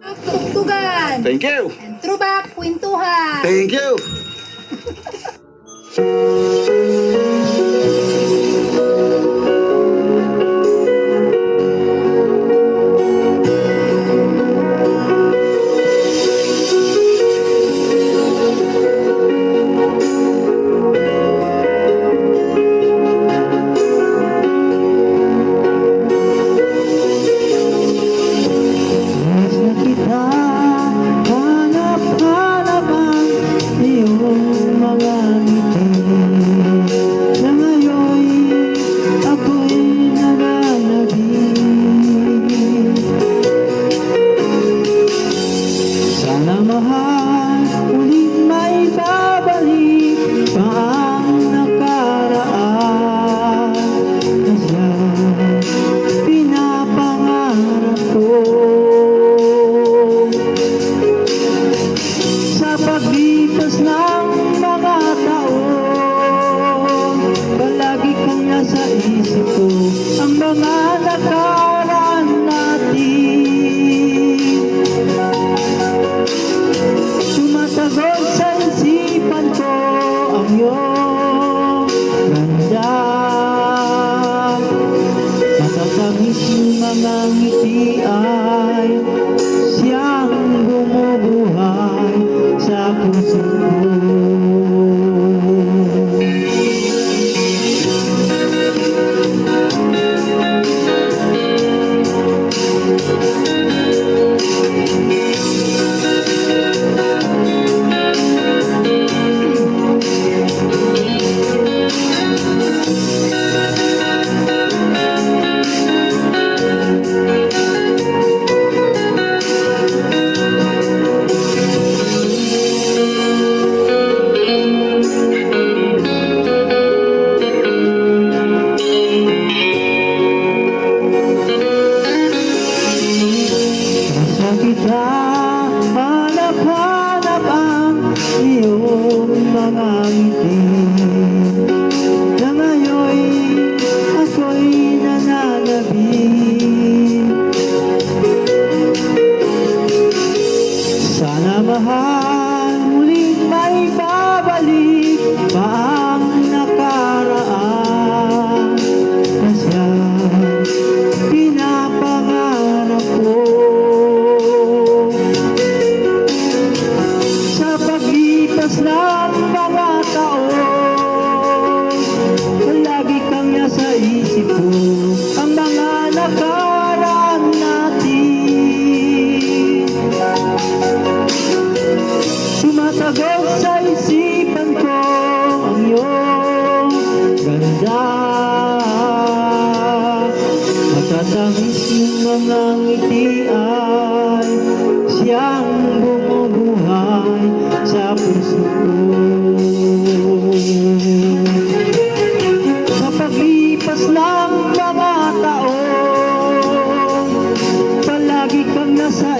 Tugtugan. Thank you. And throwback kwentuhan. Thank you. Paglipas ng mga taon, palagi kong nasa isip ko ang mga nakaraan natin. Tumatagon sa isipan ko ang iyong ganda. Matatamis yung mga ngiti ay siyang bumubuhay sa puso ko. Hanap-hanap ang iyong mga ngiti na ngayon ako'y nananabik. Sana mahal muling may babalik pa ang nakaraan na siyang pinapangarap ko. Paglipas ng mga taon, palagi kang nasa isip ko ang mga nakaraan natin. Tumatagos sa isipan ko ang iyong ganda. Matatamis yung mga ngiti ay siyang bumubuhay sa puso ko. Sa paglipas ng mga taon, palagi kang nasa